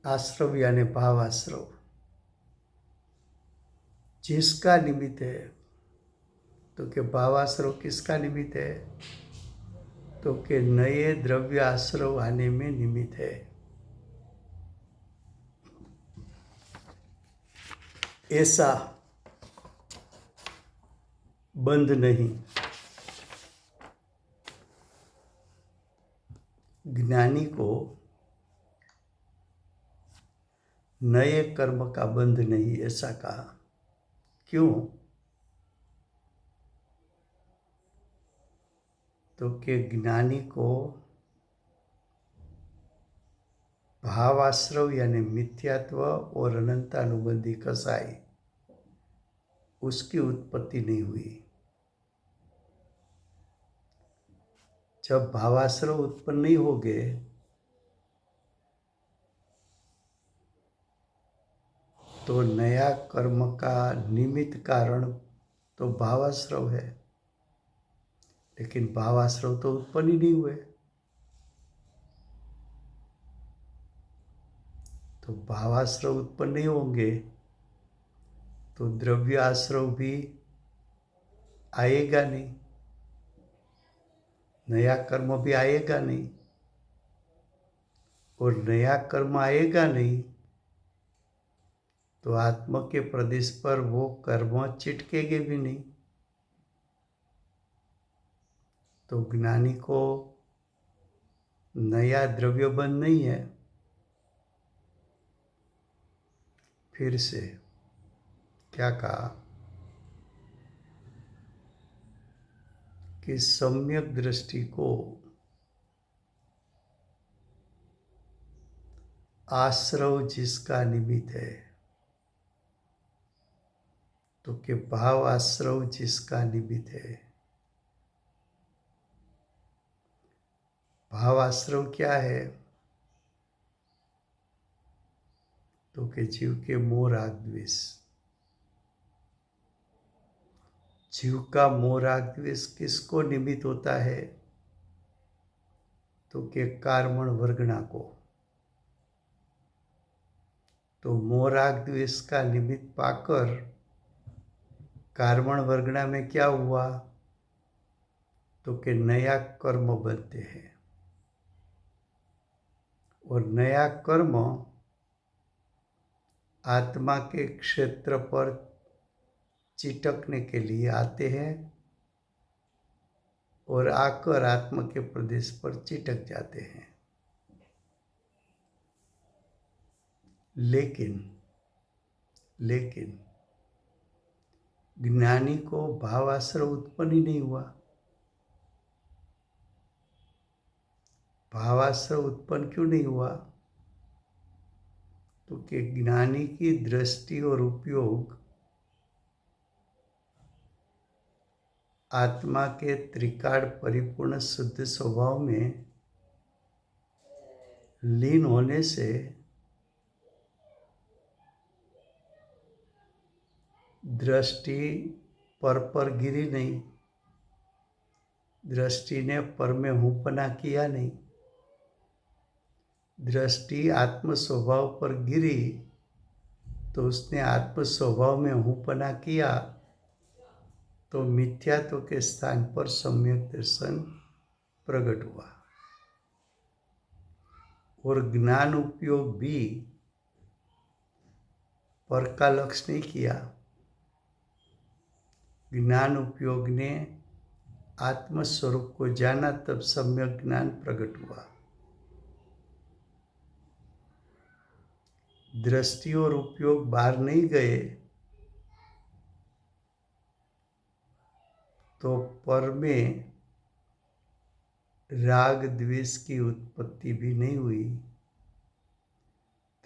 आश्रव यानी भाव आश्रव जिसका निमित्त है, तो कि भावाश्रव किसका निमित्त है, तो कि नए द्रव्य आश्रव आने में निमित्त है। ऐसा बंध नहीं। ज्ञानी को नए कर्म का बंध नहीं, ऐसा कहा। क्यों? तो कि ज्ञानी को भावाश्रव यानी मिथ्यात्व और अनंतानुबंधी कसाई, उसकी उत्पत्ति नहीं हुई। जब भावाश्रव उत्पन्न नहीं होंगे तो नया कर्म का निमित्त कारण तो भावाश्रव है, लेकिन भावाश्रव तो उत्पन्न ही नहीं हुए। तो भावाश्रव उत्पन्न नहीं होंगे तो द्रव्य आश्रव भी आएगा नहीं, नया कर्म भी आएगा नहीं। और नया कर्म आएगा नहीं तो आत्मा के प्रदेश पर वो कर्म चिटकेंगे भी नहीं। तो ज्ञानी को नया द्रव्य बंध नहीं है। फिर से क्या कहा कि सम्यक दृष्टि को आश्रव जिसका निमित्त है, तो कि भाव आश्रव जिसका निमित्त है। भाव आश्रव क्या है? तो कि जीव के मोह राग द्वेष। जीव का मोह राग द्वेष किसको निमित्त होता है? तो कि कर्मण वर्गणा को। तो मोह राग द्वेष का निमित्त पाकर कर्मण वर्गणा में क्या हुआ? तो कि नया कर्म बनते हैं। और नया कर्म आत्मा के क्षेत्र पर चिटकने के लिए आते हैं और आकर आत्मा के प्रदेश पर चिटक जाते हैं। लेकिन ज्ञानी को भावाश्रव उत्पन्न ही नहीं हुआ। भावाश्रव उत्पन्न क्यों नहीं हुआ? तो कि ज्ञानी की दृष्टि और उपयोग आत्मा के त्रिकाल परिपूर्ण शुद्ध स्वभाव में लीन होने से दृष्टि पर गिरी नहीं। दृष्टि ने पर में हूंपना किया नहीं। दृष्टि आत्म स्वभाव पर गिरी तो उसने आत्म स्वभाव में हूंपना किया, तो मिथ्यात्व के स्थान पर सम्यक दर्शन प्रकट हुआ। और ज्ञान उपयोग भी पर का लक्ष्य नहीं किया। ज्ञान उपयोग ने आत्मस्वरूप को जाना, तब सम्यक ज्ञान प्रकट हुआ। दृष्टि और उपयोग बाहर नहीं गए तो पर में राग द्वेष की उत्पत्ति भी नहीं हुई।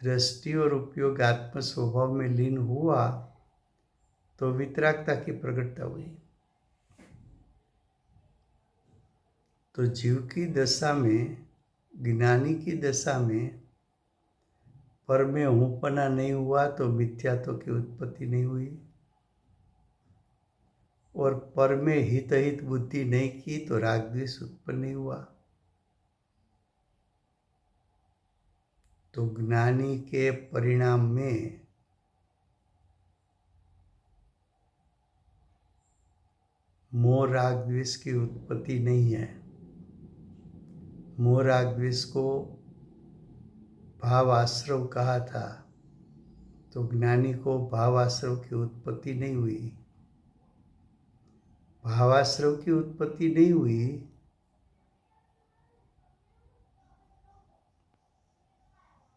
दृष्टि और उपयोग आत्म स्वभाव में लीन हुआ तो वितरागता की प्रकटता हुई। तो जीव की दशा में, ज्ञानी की दशा में पर में हूंपना नहीं हुआ तो मिथ्यात्व की उत्पत्ति नहीं हुई। और पर में हित बुद्धि नहीं की तो राग द्वेष उत्पन्न नहीं हुआ। तो ज्ञानी के परिणाम में मोह राग द्वेष की उत्पत्ति नहीं है। मोह राग द्वेष को भाव आश्रव कहा था, तो ज्ञानी को भाव आश्रव की उत्पत्ति नहीं हुई। भावाश्रव की उत्पत्ति नहीं हुई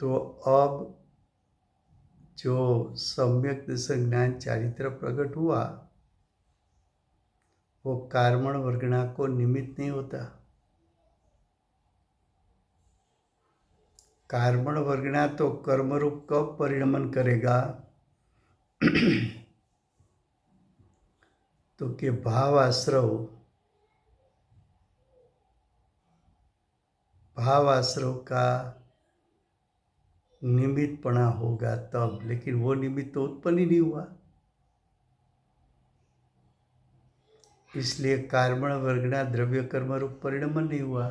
तो अब जो सम्यक दर्शन ज्ञान चारित्र प्रकट हुआ वो कार्मण वर्गणा को निमित्त नहीं होता। कार्मण वर्गणा तो कर्मरूप कब परिणमन करेगा तो कि भाव आश्रव का निमित्तपणा होगा तब, लेकिन वो निमित्त तो उत्पन्न ही नहीं हुआ। इसलिए कार्मण वर्गणा द्रव्य कर्म रूप परिणमन नहीं हुआ।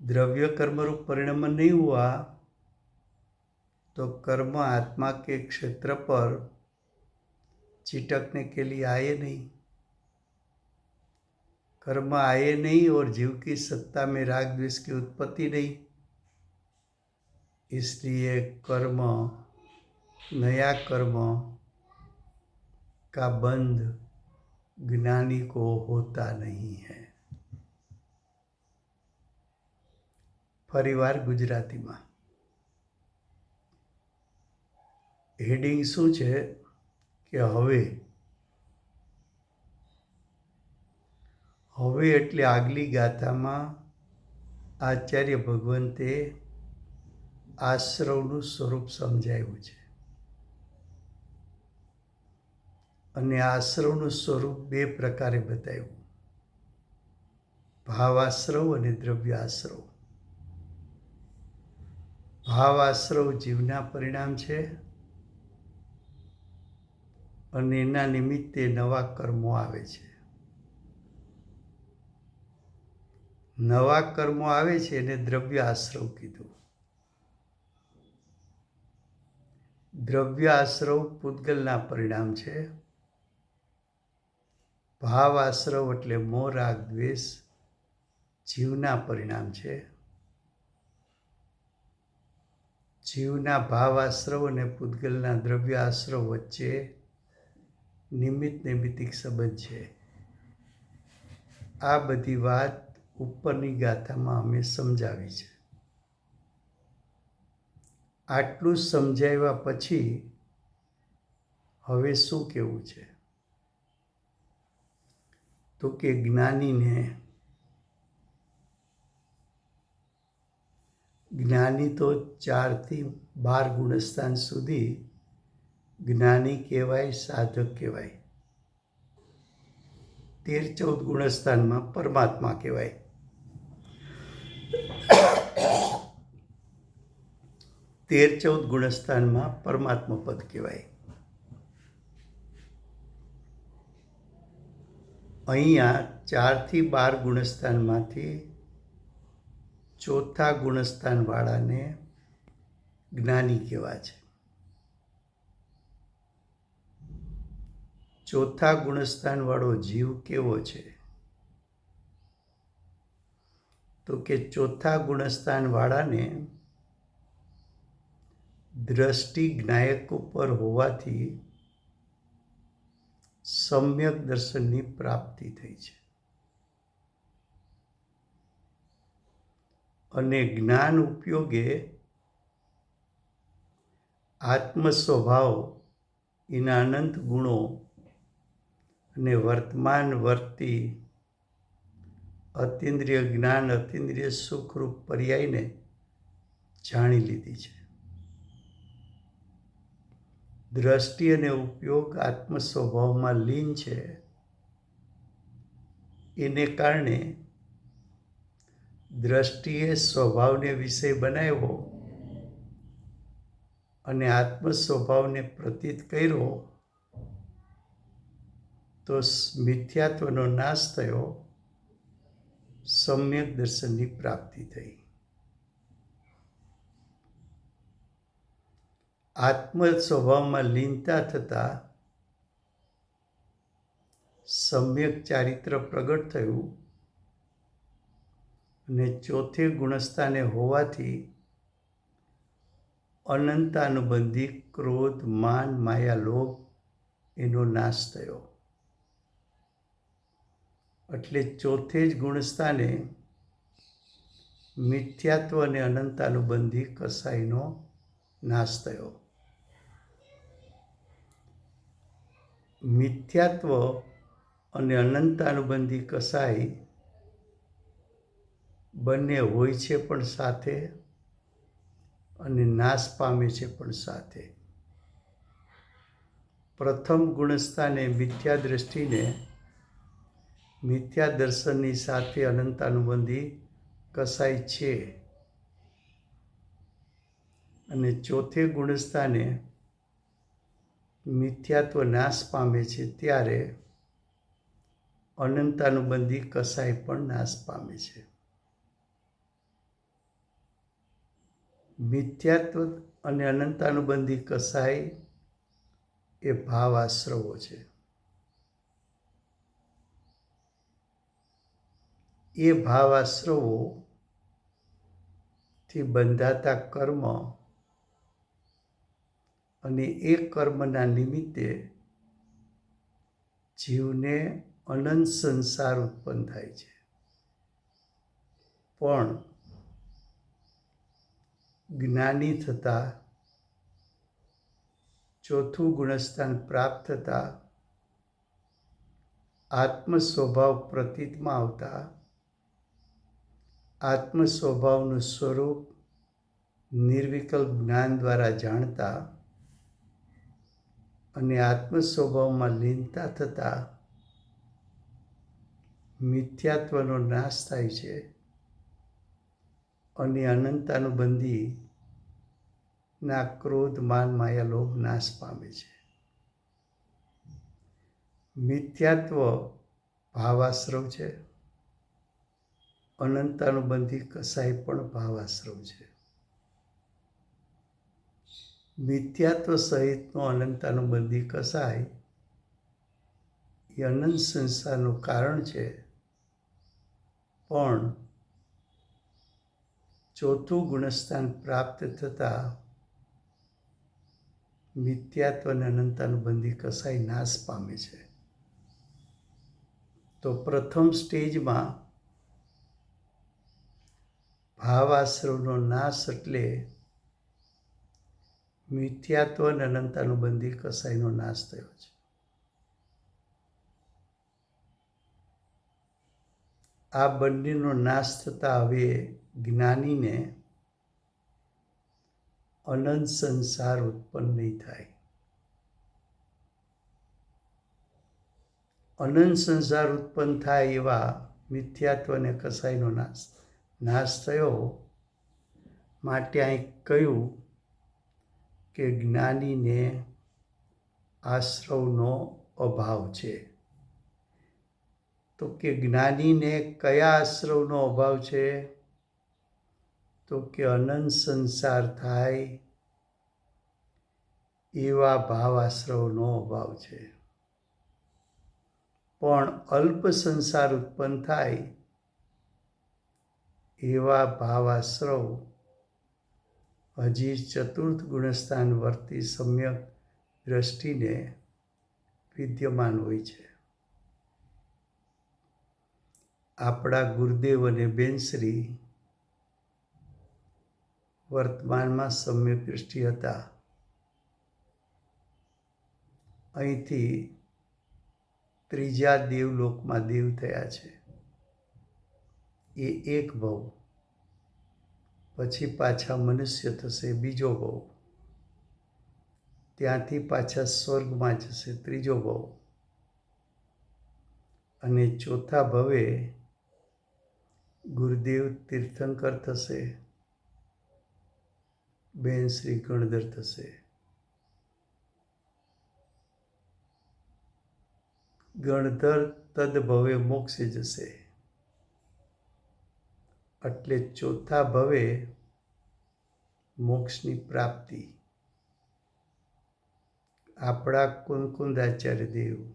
द्रव्य कर्म रूप परिणमन नहीं हुआ तो कर्म आत्मा के क्षेत्र पर चिटकने के लिए आए नहीं। कर्म आए नहीं और जीव की सत्ता में राग द्वेष की उत्पत्ति नहीं। इसलिए कर्म, नया कर्म का बंध ज्ञानी को होता नहीं है। ફરીવાર ગુજરાતીમાં હેડિંગ શું છે કે હવે એટલે આગલી ગાથામાં આચાર્ય ભગવંતે આશ્રવનું સ્વરૂપ સમજાવ્યું છે અને આશ્રવનું સ્વરૂપ બે પ્રકારે બતાવ્યું, ભાવાશ્રવ અને દ્રવ્યાશ્રવ। ભાવાશ્રવ જીવના પરિણામ છે અને એના નિમિત્તે નવા કર્મો આવે છે। નવા કર્મો આવે છે એને દ્રવ્ય આશ્રવ કીધું। દ્રવ્ય આશ્રવ પૂતગલના પરિણામ છે। ભાવ આશ્રવ એટલે મોહ રાગ દ્વેષ જીવના પરિણામ છે। જીવના ભાવ આશ્રવ અને પૂતગલના દ્રવ્ય આશ્રવ વચ્ચે નિમિત્ત નૈમિત્તિક સંબંધ છે। આ બધી વાત ઉપરની ગાથામાં અમે સમજાવી છે। આટલું સમજાવ્યા પછી હવે શું કહેવું છે તો કે જ્ઞાની તો 4 થી 12 ગુણસ્થાન સુધી જ્ઞાની કહેવાય, સાધક કહેવાય। 13-14 ગુણસ્થાનમાં પરમાત્મા કહેવાય। 13-14 ગુણસ્થાનમાં પરમાત્મા પદ કહેવાય। અહીંયા 4 થી 12 ગુણસ્થાનમાંથી ચોથા ગુણસ્થાનવાળાને જ્ઞાની કહેવાય છે। ચોથા ગુણસ્થાનવાળો જીવ કેવો છે તો કે ચોથા ગુણસ્થાનવાળાને દ્રષ્ટિ જ્ઞાયક ઉપર હોવાથી સમ્યક દર્શનની પ્રાપ્તિ થઈ છે અને જ્ઞાન ઉપયોગે આત્મ સ્વભાવ એના અનંત ગુણો અને વર્તમાન વર્તી અતિન્દ્રિય જ્ઞાન, અતિન્દ્રિય સુખરૂપ પર્યાયને જાણી લીધી છે। દ્રષ્ટિ અને ઉપયોગ આત્મ સ્વભાવમાં લીન છે, એને કારણે દ્રષ્ટિએ સ્વભાવને વિષય બનાવ્યો અને આત્મ સ્વભાવને પ્રતીત કર્યો તો મિથ્યાત્વનો નાશ થયો, સમ્યક દર્શનની પ્રાપ્તિ થઈ। આત્મ સ્વભાવમાં લીનતા થતાં સમ્યક ચારિત્ર પ્રગટ થયું અને ચોથે ગુણસ્થાને હોવાથી અનંતાનુબંધી ક્રોધ, માન, માયા, લોભ એનો નાશ થયો. એટલે ચોથે જ ગુણસ્થાને મિથ્યાત્વ અને અનંતાનુબંધી કસાઈનો નાશ થયો. મિથ્યાત્વ અને અનંતાનુબંધી કસાઈ બંને હોય છે પણ સાથે અને નાશ પામે છે પણ સાથે. પ્રથમ ગુણસ્થાને મિથ્યા દ્રષ્ટિને મિથ્યા દર્શનની સાથે અનંતાનુબંધી કસાઈ છે અને ચોથે ગુણસ્થાને મિથ્યાત્વ નાશ પામે છે ત્યારે અનંતાનુબંધી કસાઈ પણ નાશ પામે છે. મિથ્યાત્વ અને અનંતાનુબંધી કસાઈ એ ભાવ આશ્રવો છે. એ ભાવ આશ્રવોથી બંધાતા કર્મ અને એ કર્મના નિમિત્તે જીવને અનંત સંસાર ઉત્પન્ન થાય છે. પણ જ્ઞાની થતા ચોથું ગુણસ્થાન પ્રાપ્ત થતા આત્મ સ્વભાવ પ્રતીતમાં આવતા આત્મ સ્વભાવનું સ્વરૂપ નિર્વિકલ્પ જ્ઞાન દ્વારા જાણતા અને આત્મ સ્વભાવમાં લીનતા થતા મિથ્યાત્વનો નાશ થાય છે અને અનંતાનુબંધી ના ક્રોધ, માન, માયા, લોભ નાશ પામે છે. મિથ્યાત્વ ભાવાશ્રવ છે, અનંતાનુબંધી કસાઈ પણ ભાવાશ્રવ છે. મિથ્યાત્વ સહિતનો અનંતાનુબંધી કસાય એ અનંત સંસારનું કારણ છે. પણ ચોથું ગુણસ્થાન પ્રાપ્ત થતા મિથ્યાત્વ અને અનંતાનુબંધી કસાઈ નાશ પામે છે. તો પ્રથમ સ્ટેજમાં ભાવાશ્રવનો નાશ એટલે મિથ્યાત્વ અને અનંતાનુબંધી કસાઈનો નાશ થયો છે. આ બંનેનો નાશ થતા હવે જ્ઞાનીને અનંત સંસાર ઉત્પન્ન નહીં થાય. અનંત સંસાર ઉત્પન્ન થાય એવા મિથ્યાત્વ અને કસાઈનો નાશ થયો. માટે અહીં કહ્યું કે જ્ઞાનીને આશ્રવનો અભાવ છે. તો કે જ્ઞાનીને કયા આશ્રવનો અભાવ છે? તો કે અનંત સંસાર થાય એવા ભાવ આશ્રવનો અભાવ છે. પણ અલ્પ સંસાર ઉત્પન્ન થાય એવા ભાવ આશ્રવ હજી ચતુર્થ ગુણસ્થાન વર્તી સમ્યક દ્રષ્ટિને વિદ્યમાન હોય છે. આપણા ગુરુદેવ અને બેનશ્રી વર્તમાનમાં સમ્યક દ્રષ્ટિ હતા. અહીંથી ત્રીજા દેવલોકમાં દેવ થયા છે. એ એક ભવ, પછી પાછા મનુષ્ય થશે બીજો ભવ, ત્યાંથી પાછા સ્વર્ગમાં જશે ત્રીજો ભવ, અને ચોથા ભવે ગુરુદેવ તીર્થંકર થશે, બેન શ્રી ગણધર થશે. ગણધર તદભવે મોક્ષે જશે. એટલે ચોથા ભવે મોક્ષની પ્રાપ્તિ. આપણા કુંકુંદાચાર્ય દેવ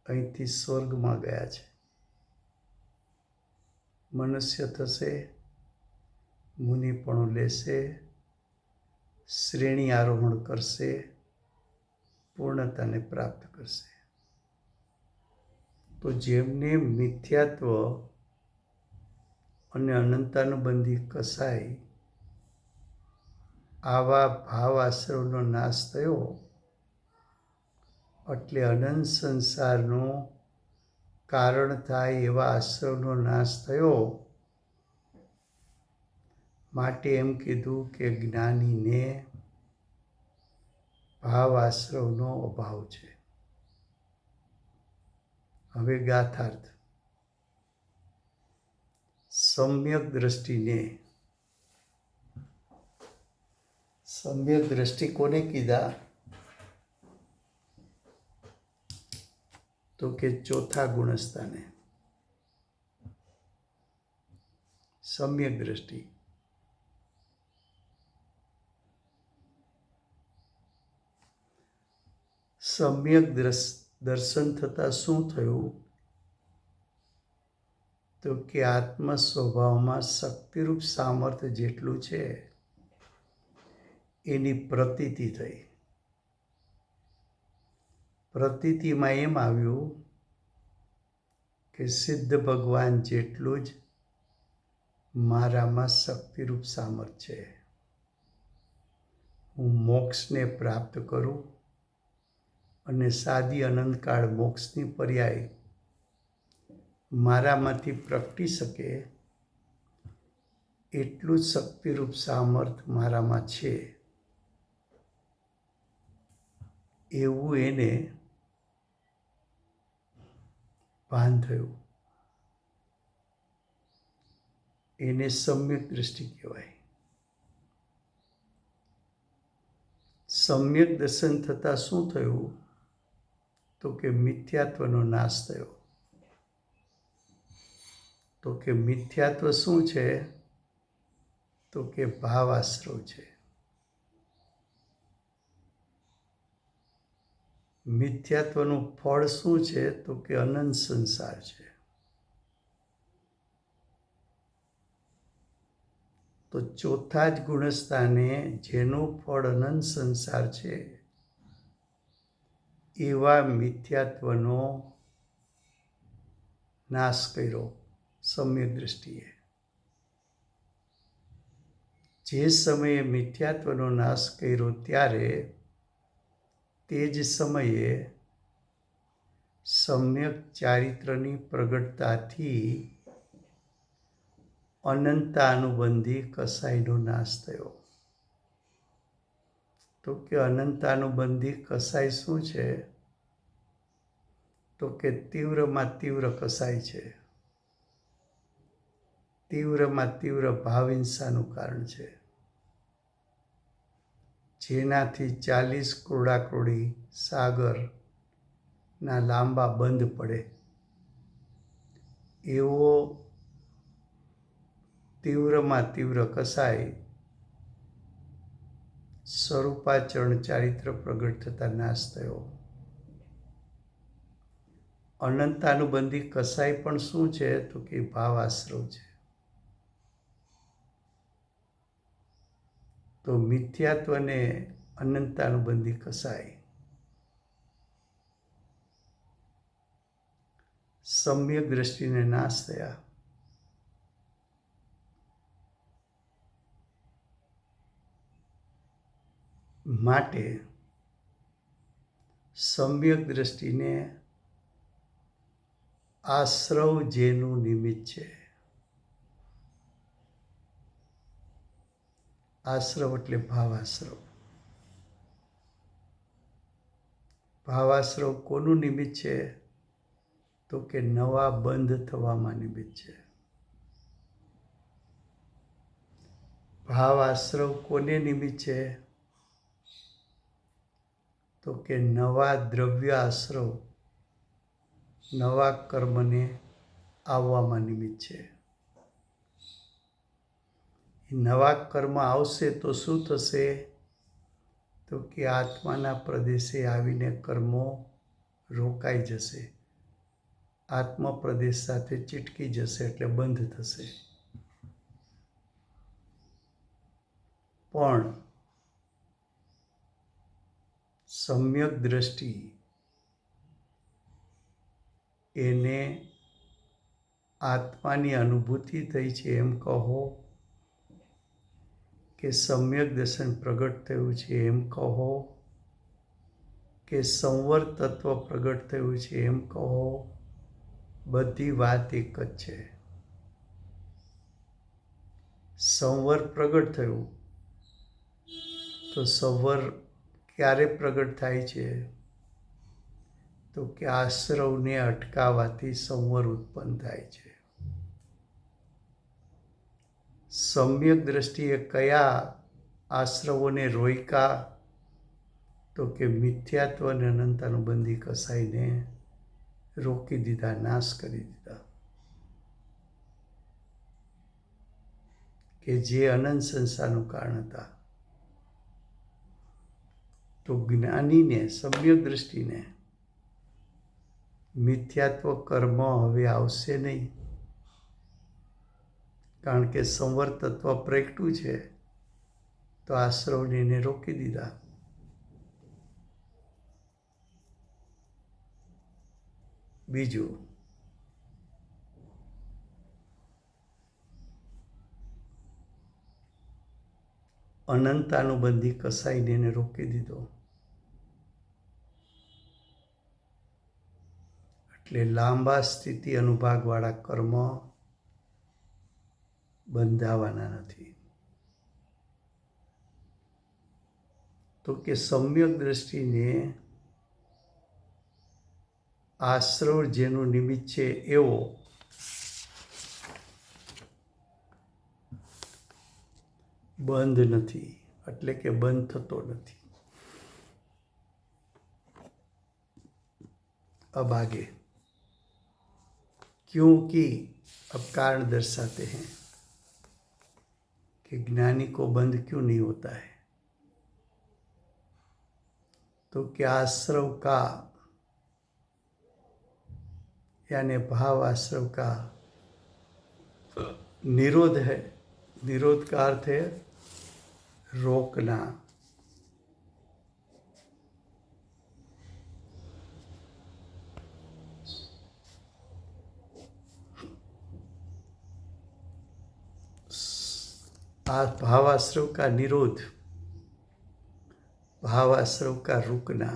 અહીંથી સ્વર્ગમાં ગયા છે. મનુષ્ય થશે, મુનિપણું લેશે, શ્રેણી આરોહણ કરશે, પૂર્ણતાને પ્રાપ્ત કરશે. તો જેમને મિથ્યાત્વ અને અનંતાનુબંધી કસાય આવા ભાવ આશ્રવનો નાશ થયો, એટલે અનંત સંસારનો કારણ થાય એવા આશ્રવનો નાશ થયો. માટે એમ કીધું કે જ્ઞાનીને ભાવ આશ્રવનો અભાવ છે. હવે ગાથાર્થ. સમ્યક દ્રષ્ટિને, સમ્યક દ્રષ્ટિ કોને કીધા? તો કે ચોથા ગુણસ્થાને સમ્યક દ્રષ્ટિ. સમ્યક દર્શન થતાં શું થયું? તો કે આત્મ સ્વભાવમાં શક્તિરૂપ સામર્થ્ય જેટલું છે એની પ્રતીતિ થઈ. પ્રતીતિમાં એમ આવ્યું કે સિદ્ધ ભગવાન જેટલું જ મારામાં શક્તિરૂપ સામર્થ્ય છે. હું મોક્ષને પ્રાપ્ત કરું અને સાદી અનંતકાળ મોક્ષની પર્યાય મારામાંથી પ્રગટી શકે એટલું જ શક્તિરૂપ સામર્થ્ય મારામાં છે એવું એને ભાન થયું. એને સમ્યક દ્રષ્ટિ કહેવાય. સમ્યક દર્શન થતાં શું થયું? તો કે મિથ્યાત્વનો નાશ થયો. તો કે મિથ્યાત્વ શું છે? તો કે ભાવ આશ્રવ છે. મિથ્યાત્વનું ફળ શું છે? તો કે અનંત સંસાર છે. તો ચોથા જ ગુણસ્થાને જેનું ફળ અનંત સંસાર છે એવા મિથ્યાત્વનો નાશ કર્યો સમ્યક દ્રષ્ટિએ. જે સમયે મિથ્યાત્વનો નાશ કર્યો ત્યારે તે જ સમયે સમ્યક ચારિત્રની પ્રગટતાથી અનંતાનુબંધી કસાયનો નાશ થયો. તો કે અનંતાનુબંધી કસાય શું છે? તો કે તીવ્રમાં તીવ્ર કસાય છે. તીવ્રમાં તીવ્ર ભાવ હિંસાનું કારણ છે. જેનાથી 40 ક્રોડાક્રોડી સાગરના લાંબા બંધ પડે એવો તીવ્રમાં તીવ્ર કસાય સ્વરૂપાચરણ ચારિત્ર પ્રગટ થતાં નાશ થયો. અનંતાનુબંધી કસાય પણ શું છે? તો કે ભાવ આશ્રવ છે. તો મિથ્યાત્વને અનંતાનુબંધી કસાય સમ્યક દ્રષ્ટિને નાશ થયા. માટે સમ્યક દ્રષ્ટિને આશ્રવ જેનું નિમિત્ત છે. આશ્રવ એટલે ભાવાશ્રવ. ભાવાશ્રવ કોનું નિમિત્ત છે? તો કે નવા બંધ થવામાં નિમિત્ત છે. ભાવાશ્રવ કોને નિમિત્ત છે? તો કે નવા દ્રવ્ય આશ્રવ, નવા કર્મને આવવામાં નિમિત્ત છે. નવા કર્મ આવશે તો શું થશે? તો તો કે આત્માના પ્રદેશે આવીને કર્મો રોકાઈ જશે, આત્મ પ્રદેશ સાથે ચીટકી જશે એટલે બંધ થશે. પણ સમ્યક દ્રષ્ટિ એને આત્માની અનુભૂતિ થઈ છે એમ કહો, કે સમ્યક દર્શન પ્રગટ થયું છે એમ કહો, કે સંવર તત્વ પ્રગટ થયું છે એમ કહો, બધી વાત એક જ છે. સંવર પ્રગટ થયું તો સંવર ક્યારે પ્રગટ થાય છે? તો કે આશ્રવને અટકાવવાથી સંવર ઉત્પન્ન થાય છે. સમ્યક દ્રષ્ટિએ કયા આશ્રવોને રોક્યા? તો કે મિથ્યાત્વ અને અનંતાનુબંધી કસાઈને રોકી દીધા, નાશ કરી દીધા. કે જે અનંત સંસારનું કારણ હતા. તો જ્ઞાનીને, સમ્યક દ્રષ્ટિને મિથ્યાત્વ કર્મ હવે આવશે નહીં, કારણ કે સંવર તત્વ પ્રગટ્યું છે તો આશ્રવને એને રોકી દીધા. બીજું, અનંતાનુબંધી કસાઈને એને રોકી દીધો. એટલે લાંબા સ્થિતિ અનુભાગવાળા કર્મ બંધાવાના નથી. તો કે સમ્યક દ્રષ્ટિને આશ્રવ જેનું નિમિત્ત છે એવો બંધ નથી, એટલે કે બંધ થતો નથી. अब आगे, क्योंकि अब कारण दर्शाते हैं कि ज्ञानी को बंध क्यों नहीं होता है. तो क्या आश्रव का यानी भाव आश्रव का निरोध है. निरोध का अर्थ है रोकना. भावाश्रव का निरोध, भावाश्रव का रुकना,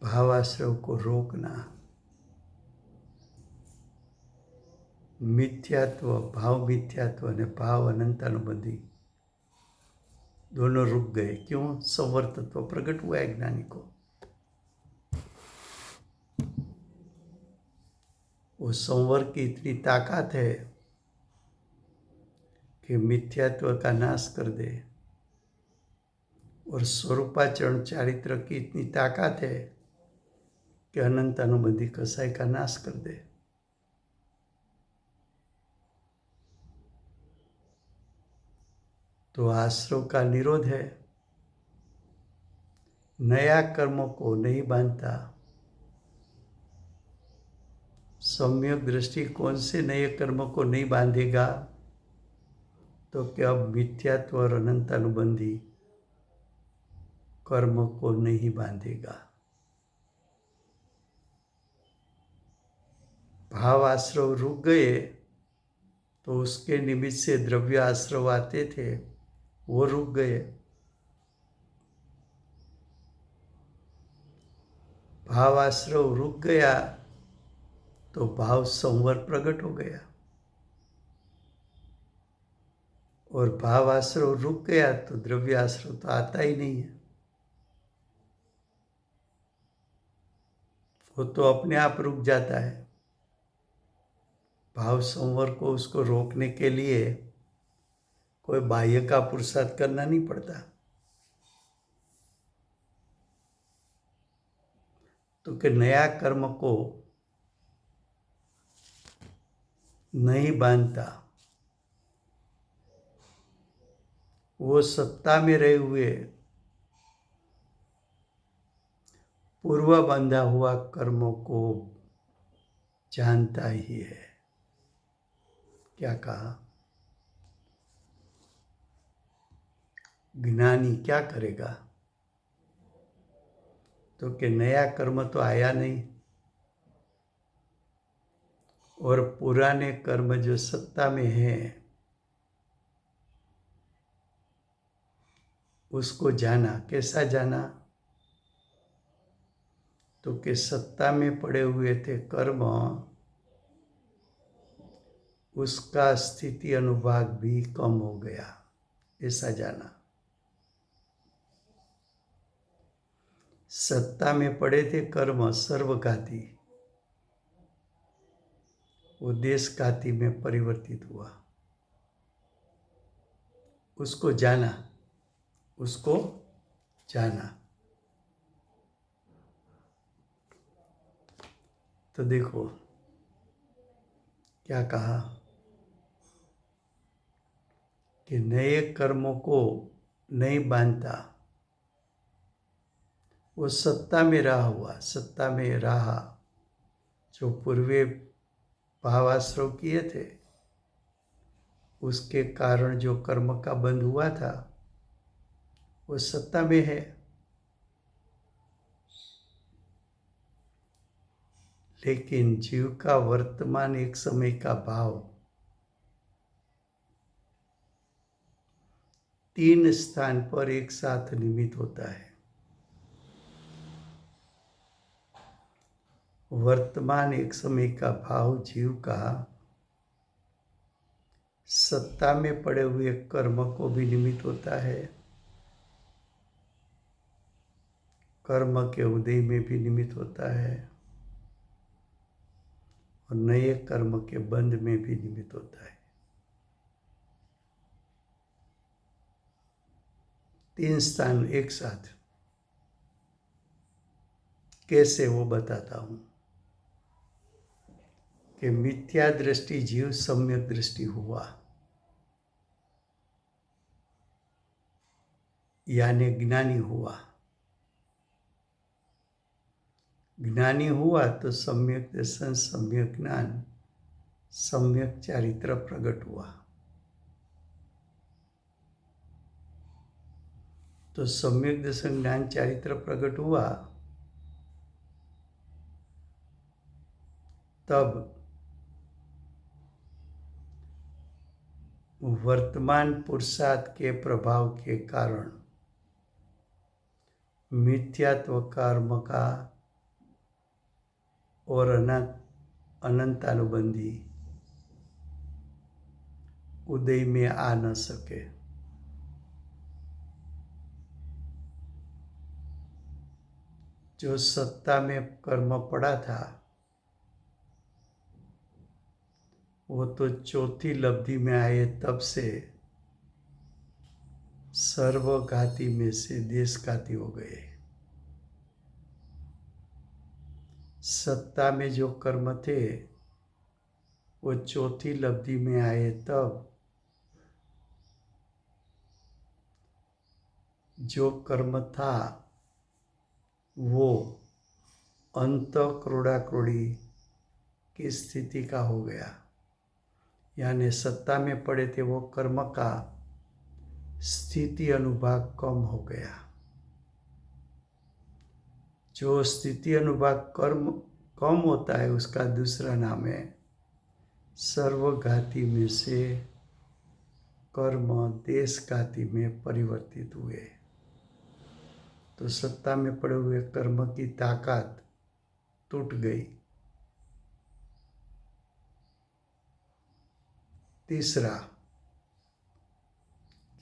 भावाश्रव को रोकना. मिथ्यात्व, भाव मिथ्यात्व અને ભાવ अनंतानुबंधी दोनों रुक गए. क्यों? संवर तत्व प्रकट हुआ है ज्ञानी को. वो संवर की इतनी ताकत है कि मिथ्यात्व का नाश कर दे, और स्वरूपाचरण चारित्र की इतनी ताकत है कि अनंत अनुबंधी कसाई का नाश कर दे. तो आश्रव का निरोध है, नया कर्मों को नहीं बांधता. सम्यक दृष्टि कौन से नए कर्मों को नहीं बांधेगा? तो कि अब मिथ्यात्व और अनंत अनुबंधी कर्म को नहीं बांधेगा. भाव आश्रव रुक गए तो उसके निमित्त से द्रव्य आश्रव आते थे, वो रुक गए. भाव आश्रव रुक गया तो भाव संवर प्रकट हो गया, और भाव आश्रव रुक गया तो द्रव्य आश्रव तो आता ही नहीं है. वो तो अपने आप रुक जाता है. भाव संवर को उसको रोकने के लिए कोई बाह्य का पुरुषार्थ करना नहीं पड़ता. तो कि नया कर्म को नहीं बांधता, वो सत्ता में रहे हुए पूर्व बंधा हुआ कर्मों को जानता ही है। क्या कहा? ज्ञानी क्या करेगा? तो कि नया कर्म तो आया नहीं, और पुराने कर्म जो सत्ता में है उसको जाना। कैसा जाना? तो कि सत्ता में पड़े हुए थे कर्म, उसका स्थिति अनुभाग भी कम हो गया, ऐसा जाना। सत्ता में पड़े थे कर्म सर्वघाती, वो देशघाती में परिवर्तित हुआ, उसको जाना, उसको जाना। तो देखो क्या कहा कि नए कर्मों को नहीं बांधता, वो सत्ता में रहा हुआ, सत्ता में रहा, जो पूर्वे भावाश्रव किए थे उसके कारण जो कर्म का बंध हुआ था वो सत्ता में है। लेकिन जीव का वर्तमान एक समय का भाव 3 स्थान पर एक साथ निमित होता है। वर्तमान एक समय का भाव जीव का सत्ता में पड़े हुए कर्म को भी निमित्त होता है, कर्म के उदय में भी निमित्त होता है, और नए कर्म के बंध में भी निमित्त होता है। 3 स्थान एक साथ। कैसे वो बताता हूं कि मिथ्या दृष्टि जीव सम्यक दृष्टि हुआ, यानी ज्ञानी हुआ। ज्ञानी हुआ तो सम्यक दर्शन, सम्यक ज्ञान, सम्यक चारित्र प्रकट हुआ। तो सम्यक दर्शन ज्ञान चारित्र प्रकट हुआ तब वर्तमान पुरुषार्थ के प्रभाव के कारण मिथ्यात्व कर्म का और अनंतानुबंधी उदय में आ न सके। जो सत्ता में कर्म पड़ा था वो तो चौथी लब्धि में आए तब से सर्वघाती में से देशघाती हो गए। सत्ता में जो कर्म थे वो चौथी लब्धि में आए तब जो कर्म था वो अंत क्रोड़ा क्रोड़ी की स्थिति का हो गया, यानी सत्ता में पड़े थे वो कर्म का स्थिति अनुभाग कम हो गया। जो स्थिति अनुभाग कर्म कम होता है उसका दूसरा नाम है सर्वघाती में से कर्म देशघाती में परिवर्तित हुए। तो सत्ता में पड़े हुए कर्म की ताकत टूट गई। तीसरा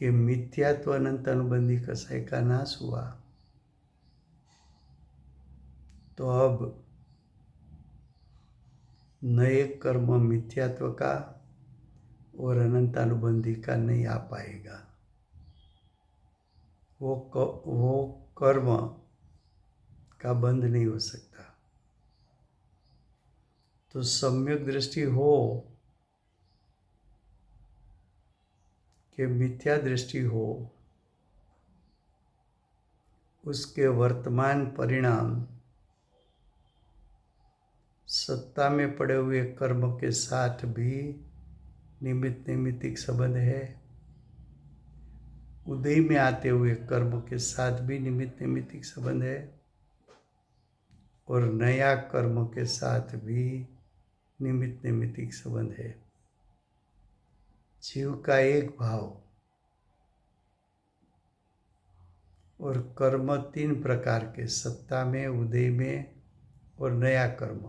कि मिथ्यात्व अनंत अनुबंधी कसाय का नाश हुआ, तो अब नए कर्म मिथ्यात्व का और अनंत अनुबंधी का नहीं आ पाएगा। वो कर्म का बंध नहीं हो सकता। तो सम्यक दृष्टि हो कि मिथ्या दृष्टि हो, उसके वर्तमान परिणाम सत्ता में पड़े हुए कर्म के साथ भी निमित्त नैमित्तिक संबंध है, उदय में आते हुए कर्म के साथ भी निमित्त नैमित्तिक संबंध है, और नया कर्म के साथ भी निमित्त नैमित्तिक संबंध है। जीव का एक भाव और कर्म 3 प्रकार के, सत्ता में, उदय में और नया कर्म,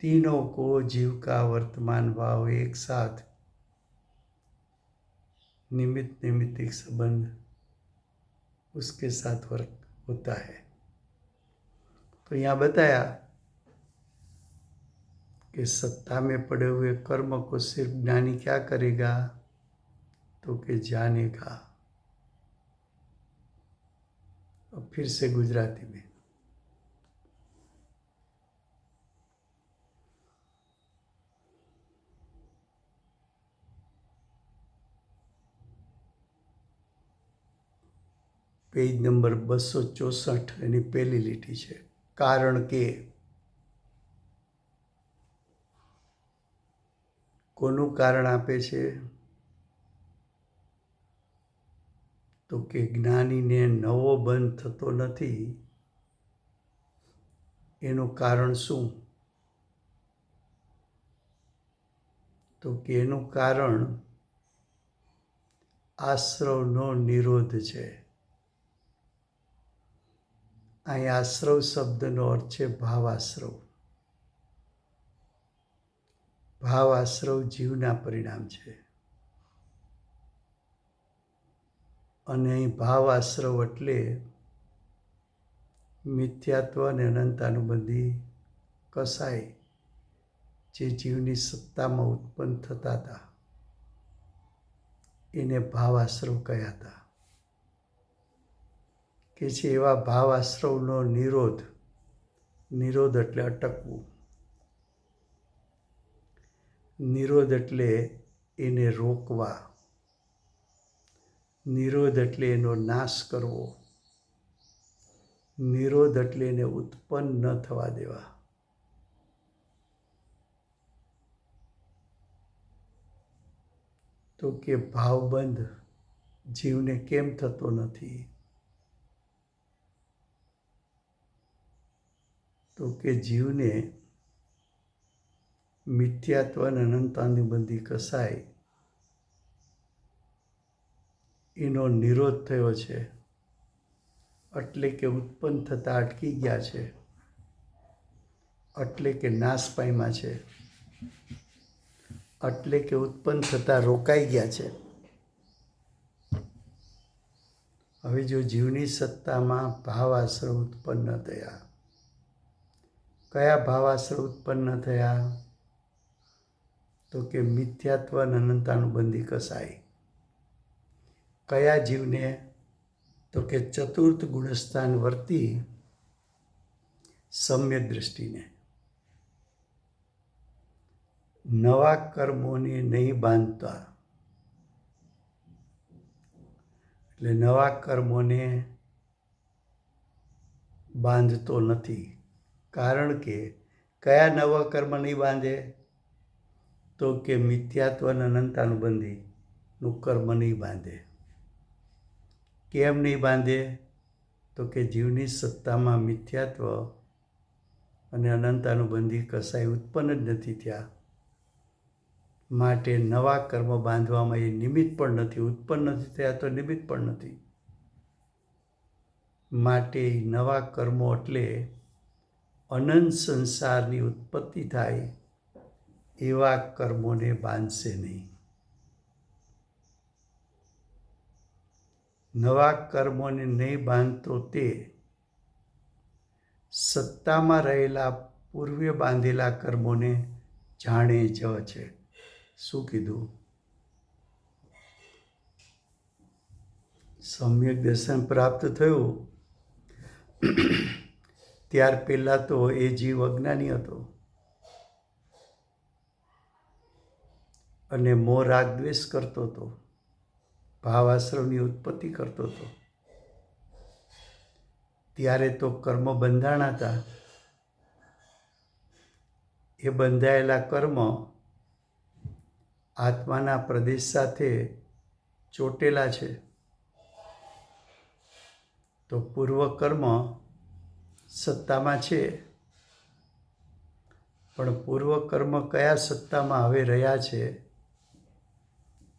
तीनों को जीव का वर्तमान भाव एक साथ निमित्त नैमित्तिक संबंध उसके साथ वर्क होता है। तो यहाँ बताया कि सत्ता में पड़े हुए कर्म को सिर्फ ज्ञानी क्या करेगा, तो कि जानेगा। और फिर से गुजराती में, पेज नंबर 264 એની પહેલી લીટી છે। કારણ કે કોનું કારણ આપે છે, તો કે જ્ઞાનીને નવો બંધ થતો નથી, એનું કારણ શું, તો કે એનું કારણ આશ્રવનો નિરોધ છે। અહીં આશ્રવ શબ્દનો અર્થ છે ભાવાશ્રવ। ભાવાશ્રવ જીવના પરિણામ છે, અને અહીં ભાવાશ્રવ એટલે મિથ્યાત્વ અને અનંતાનુબંધી કસાય જે જીવની સત્તામાં ઉત્પન્ન થતા હતા, એને ભાવાશ્રવ કહ્યા હતા। કે છે એવા ભાવાશ્રવનો નિરોધ, નિરોધ એટલે અટકવું, નિરોધ એટલે એને રોકવા, નિરોધ એટલે એનો નાશ કરવો, નિરોધ એટલે એને ઉત્પન્ન ન થવા દેવા। તો કે ભાવબંધ જીવને કેમ થતો નથી, તો કે જીવને મિથ્યાત્વ અને અનંતાનુબંધી કસાય એનો નિરોધ થયો છે, એટલે કે ઉત્પન્ન થતાં અટકી ગયા છે, એટલે કે નાશ પામ્યા છે, એટલે કે ઉત્પન્ન થતાં રોકાઈ ગયા છે। હવે જો જીવની સત્તામાં ભાવાશ્રવ ઉત્પન્ન થયા, કયા ભાવાશ્રવ ઉત્પન્ન થયા, તો કે મિથ્યાત્વ અને અનંતાનુબંધી કસાય। કયા જીવને, તો કે ચતુર્થ ગુણસ્થાન વર્તી સમ્યક દૃષ્ટિને। નવા કર્મોને નહીં બાંધતા, એટલે નવા કર્મોને બાંધતો નથી। કારણ કે કયા નવા કર્મ નહીં બાંધે, તો કે મિથ્યાત્વ અને અનંતાનુબંધીનું કર્મ નહીં બાંધે। કેમ નહીં બાંધે, તો કે જીવની સત્તામાં મિથ્યાત્વ અને અનંતાનુબંધી કસાય ઉત્પન્ન જ નથી થયા, માટે નવા કર્મ બાંધવામાં એ નિમિત્ત પણ નથી, ઉત્પન્ન નથી થયા તો નિમિત્ત પણ નથી। માટે નવા કર્મો એટલે અનંત સંસારની ઉત્પત્તિ થાય એવા કર્મોને બાંધશે નહીં। નવા કર્મોને નહીં બાંધતો તે સત્તામાં રહેલા પૂર્વે બાંધેલા કર્મોને જાણે જ છે। શું કીધું, સમ્યક દર્શન પ્રાપ્ત થયું ત્યાર પહેલાં તો એ જીવ અજ્ઞાની હતો, અને મોહ રાગ દ્વેષ કરતો હતો, ભાવાશ્રમની ઉત્પત્તિ કરતો હતો, ત્યારે તો કર્મ બંધાણા હતા. એ બંધાયેલા કર્મ આત્માના પ્રદેશ સાથે ચોટેલા છે. તો પૂર્વકર્મ સત્તામાં છે, પણ પૂર્વકર્મ કયા સત્તામાં હવે રહ્યા છે?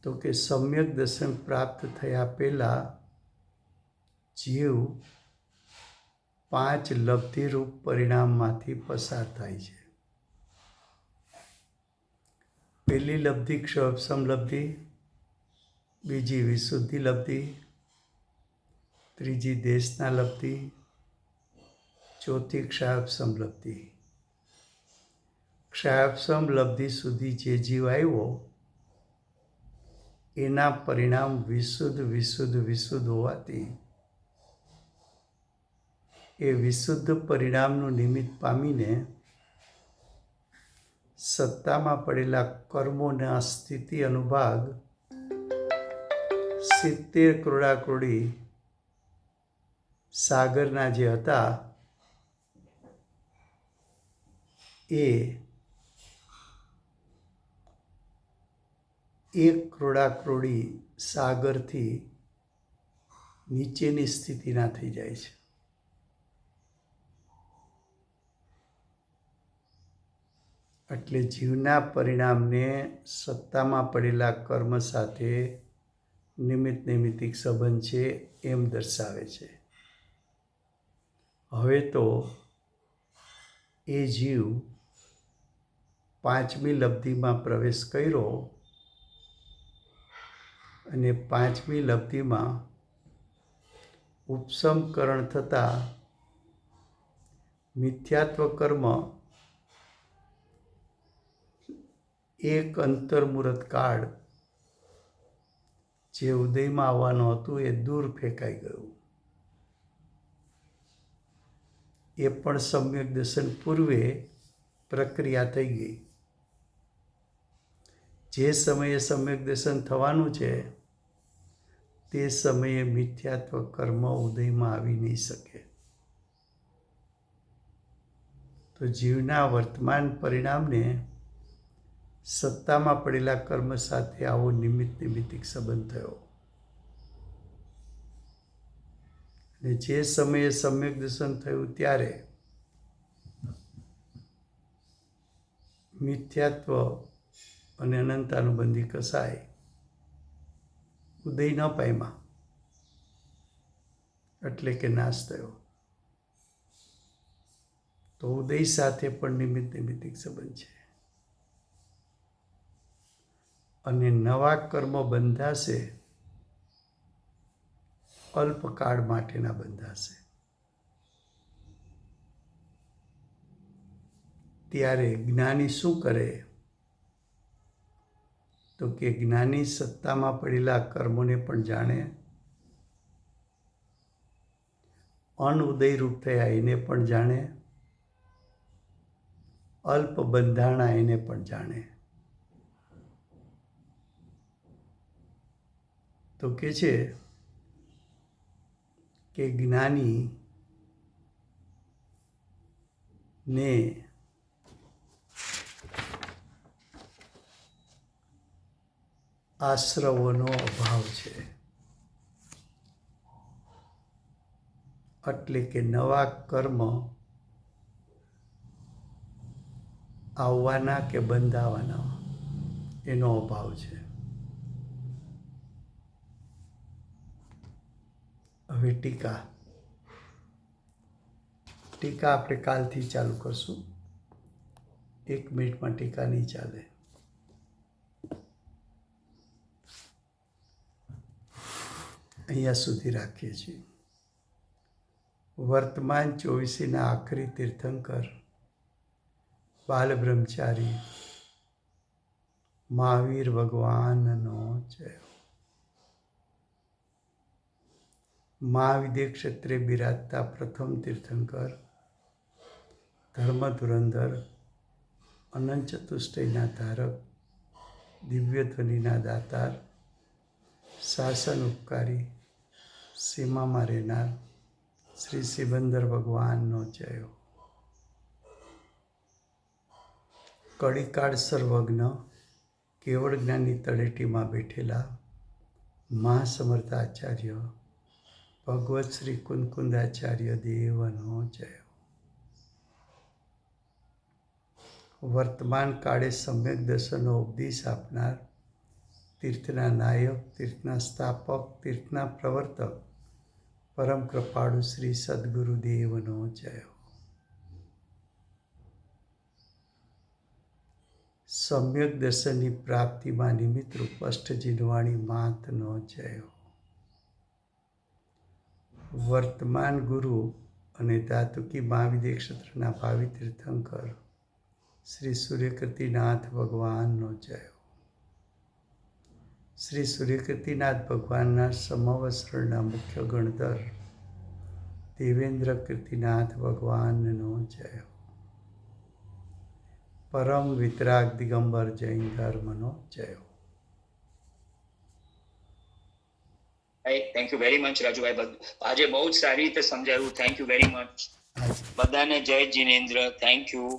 તો કે સમ્યક દર્શન પ્રાપ્ત થયા પહેલા જીવ 5 લબ્ધિરૂપ પરિણામમાંથી પસાર થાય છે. પહેલી લબ્ધિ ક્ષયોપશમ લબ્ધિ, બીજી વિશુદ્ધિ લબ્ધિ, ત્રીજી દેશના લબ્ધિ, ચોથી ક્ષયોપશમ લબ્ધિ. ક્ષયોપશમ લબ્ધિ સુધી જે જીવ આવ્યો એના પરિણામ વિશુદ્ધ હોવાથી એ વિશુદ્ધ પરિણામનું નિમિત્ત પામીને સત્તામાં પડેલા કર્મોના સ્થિતિ અનુભાગ 70 કરોડાકરોડી સાગરના જે હતા એ 1 કરોડાકરોડી સાગરથી નીચેની સ્થિતિના થઈ જાય છે. એટલે જીવના પરિણામને સત્તામાં પડેલા કર્મ સાથે નિમિત્તિક સંબંધ છે એમ દર્શાવે છે. હવે તો એ જીવ 5મી લબ્ધિમાં પ્રવેશ કર્યો અને 5મી લબ્ધિમાં ઉપસમકરણ થતાં મિથ્યાત્વ કર્મ એક અંતર્મુહૂર્ત કાળ જે ઉદયમાં આવવાનું હતું એ દૂર ફેંકાઈ ગયું. એ પણ સમ્યક દર્શન પૂર્વે પ્રક્રિયા થઈ ગઈ. જે સમયે સમ્યક દર્શન થવાનું છે તે સમયે મિથ્યાત્વ કર્મ ઉદયમાં આવી નહીં શકે. તો જીવના વર્તમાન પરિણામને સત્તામાં પડેલા કર્મ સાથે આવો નિમિત્તિક સંબંધ થયો. અને જે સમયે સમ્યક દર્શન થયું ત્યારે મિથ્યાત્વ અને અનંતાનુબંધી કસાય ઉદય ન પામ્યા, એટલે કે નાશ થયો. તો ઉદય સાથે પણ નિમિત્તિક સંબંધ છે. અને નવા કર્મ બંધાશે, અલ્પકાળ માટેના બંધાશે. ત્યારે જ્ઞાની શું કરે? તો કે જ્ઞાની સત્તામાં પડેલા કર્મોને પણ જાણે, અનઉદયરૂપ થયા એને પણ જાણે, અલ્પ બંધાણા એને પણ જાણે. તો કે છે કે જ્ઞાની ને આશ્રવોનો અભાવ છે. એટલે કે નવા કર્મ આવવાના કે બંધાવાના એનો અભાવ છે. હવે ટીકા આપણે કાલથી ચાલુ કરશું. 1 મિનિટમાં ટીકા નહીં ચાલે. અહીંયા સુધી રાખીએ છીએ. વર્તમાન 24ના આખરી તીર્થંકર બાલ બ્રહ્મચારી મહાવીર ભગવાનનો જય. મહાવિદ્ય ક્ષેત્રે બિરાજતા પ્રથમ તીર્થંકર, ધર્મ ધુરંધર, અનંત ચતુષ્ટયના ધારક, દિવ્ય ધ્વનિના દાતાર, શાસન ઉપકારી સીમામાં રહેનાર શ્રી સિબંદર ભગવાનનો જય હો. કળીકાળ સર્વજ્ઞ કેવળ જ્ઞાનની તળેટીમાં બેઠેલા મહાસમર્થ આચાર્ય ભગવત શ્રી કુંદકુંદાચાર્ય દેવનો જય હો. વર્તમાન કાળે સમ્યક દર્શનનો ઉપદેશ આપનાર તીર્થના નાયક, તીર્થના સ્થાપક, તીર્થના પ્રવર્તક પરમ કૃપાળુ શ્રી સદગુરુદેવનો જય હો. સમ્યક દર્શનની પ્રાપ્તિમાં નિમિત્તરૂપ અષ્ટજીનવાણી માતનો જય હો. વર્તમાન ગુરુ અને ધાતુકી મહાવિદ્ય ક્ષેત્રના ભાવિ તીર્થંકર શ્રી સૂર્યકીર્તિનાથ ભગવાનનો જય હો. શ્રી સૂર્યકીર્તિનાથ ભગવાનના સમવસરણના મુખ્ય ગણધર દેવેન્દ્ર કીર્તિનાથ ભગવાનનો જય હો. પરમ વિતરાગ દિગંબર જૈન ધર્મનો જય હો. Thank you very much Rajubhai. આજે બહુ જ સારી રીતે સમજાવ્યું. Thank you very much. બધાને જય જિનેન્દ્ર. Thank you.